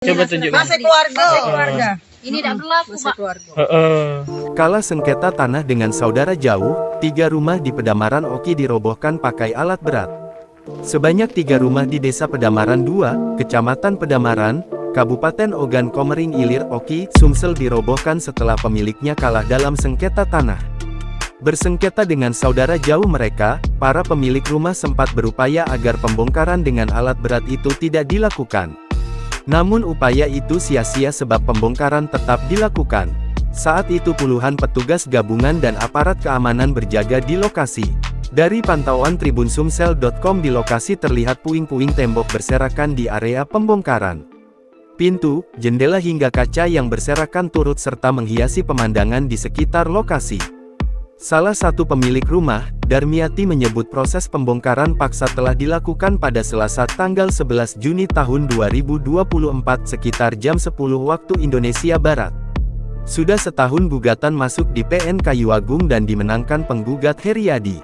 Coba tunjukkan. Masih keluarga. Ini tidak berlaku, Pak. Kala sengketa tanah dengan saudara jauh, 3 rumah di Pedamaran Oki dirobohkan pakai alat berat. Sebanyak 3 rumah di Desa Pedamaran 2, Kecamatan Pedamaran, Kabupaten Ogan Komering Ilir Oki, Sumsel dirobohkan setelah pemiliknya kalah dalam sengketa tanah. Bersengketa dengan saudara jauh mereka, para pemilik rumah sempat berupaya agar pembongkaran dengan alat berat itu tidak dilakukan. Namun upaya itu sia-sia sebab pembongkaran tetap dilakukan. Saat itu puluhan petugas gabungan dan aparat keamanan berjaga di lokasi. Dari pantauan tribunsumsel.com di lokasi terlihat puing-puing tembok berserakan di area pembongkaran. Pintu, jendela hingga kaca yang berserakan turut serta menghiasi pemandangan di sekitar lokasi. Salah satu pemilik rumah, Darmiati menyebut proses pembongkaran paksa telah dilakukan pada Selasa tanggal 11 Juni tahun 2024 sekitar jam 10 waktu Indonesia Barat. Sudah setahun gugatan masuk di PN Kayu Agung dan dimenangkan penggugat Heriadi.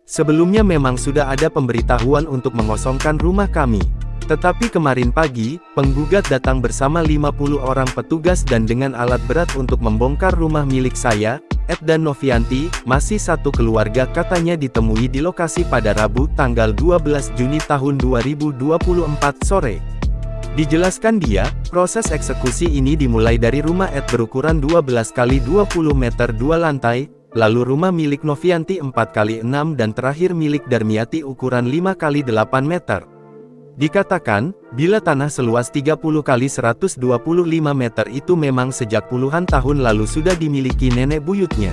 Sebelumnya memang sudah ada pemberitahuan untuk mengosongkan rumah kami. Tetapi kemarin pagi, penggugat datang bersama 50 orang petugas dan dengan alat berat untuk membongkar rumah milik saya, Ed dan Novianti, masih satu keluarga katanya ditemui di lokasi pada Rabu tanggal 12 Juni tahun 2024 sore. Dijelaskan dia, proses eksekusi ini dimulai dari rumah Ed berukuran 12 x 20 meter 2 lantai, lalu rumah milik Novianti 4 x 6 dan terakhir milik Darmiati ukuran 5 x 8 meter. Dikatakan, bila tanah seluas 30 x 125 meter itu memang sejak puluhan tahun lalu sudah dimiliki nenek buyutnya.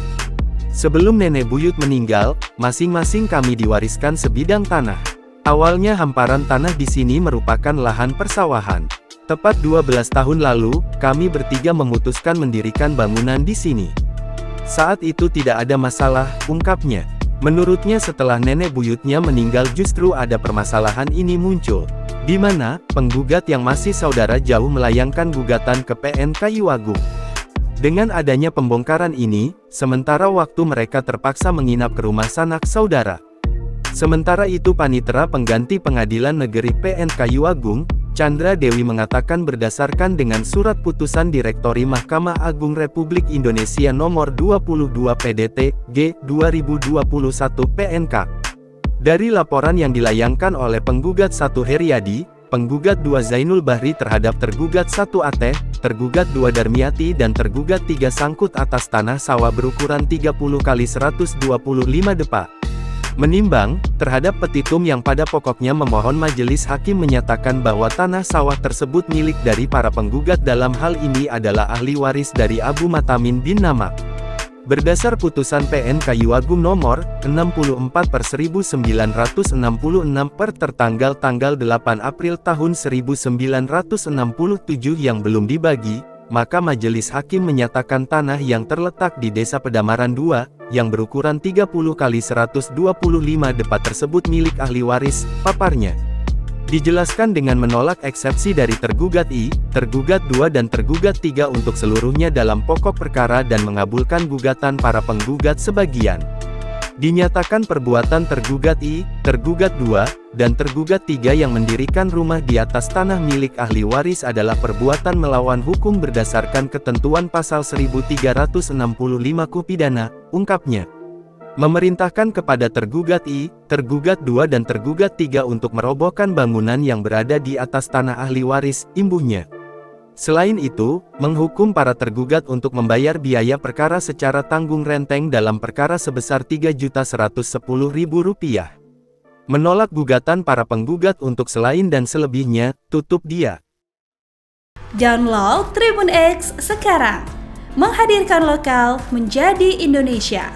Sebelum nenek buyut meninggal, masing-masing kami diwariskan sebidang tanah. Awalnya hamparan tanah di sini merupakan lahan persawahan. Tepat 12 tahun lalu, kami bertiga memutuskan mendirikan bangunan di sini. Saat itu tidak ada masalah, ungkapnya. Menurutnya setelah nenek buyutnya meninggal justru ada permasalahan ini muncul, di mana penggugat yang masih saudara jauh melayangkan gugatan ke PN Kayu Agung. Dengan adanya pembongkaran ini, sementara waktu mereka terpaksa menginap ke rumah sanak saudara. Sementara itu Panitera Pengganti Pengadilan Negeri PN Kayu Agung, Chandra Dewi mengatakan berdasarkan dengan surat putusan Direktori Mahkamah Agung Republik Indonesia nomor 22 PDT, G, 2021 PNK. Dari laporan yang dilayangkan oleh penggugat 1 Heriadi, penggugat 2 Zainul Bahri terhadap tergugat 1 Ateh, tergugat 2 Darmiati dan tergugat 3 sangkut atas tanah sawah berukuran 30 x 125 depa. Menimbang, terhadap petitum yang pada pokoknya memohon majelis hakim menyatakan bahwa tanah sawah tersebut milik dari para penggugat dalam hal ini adalah ahli waris dari Abu Matamin bin Namak. Berdasar putusan PN Kayu Agung nomor 64/1966 per tertanggal tanggal 8 April tahun 1967 yang belum dibagi, maka majelis hakim menyatakan tanah yang terletak di Desa Pedamaran 2, yang berukuran 30 x 125 depa tersebut milik ahli waris, paparnya. Dijelaskan dengan menolak eksepsi dari tergugat I, tergugat 2 dan tergugat 3 untuk seluruhnya dalam pokok perkara dan mengabulkan gugatan para penggugat sebagian. Dinyatakan perbuatan tergugat I, tergugat 2, dan tergugat 3 yang mendirikan rumah di atas tanah milik ahli waris adalah perbuatan melawan hukum berdasarkan ketentuan pasal 1365 KUH pidana, ungkapnya. Memerintahkan kepada tergugat I, tergugat 2 dan tergugat 3 untuk merobohkan bangunan yang berada di atas tanah ahli waris, imbuhnya. Selain itu, menghukum para tergugat untuk membayar biaya perkara secara tanggung renteng dalam perkara sebesar Rp3.110.000. Menolak gugatan para penggugat untuk selain dan selebihnya, tutup dia. Download Tribun X sekarang, menghadirkan lokal menjadi Indonesia.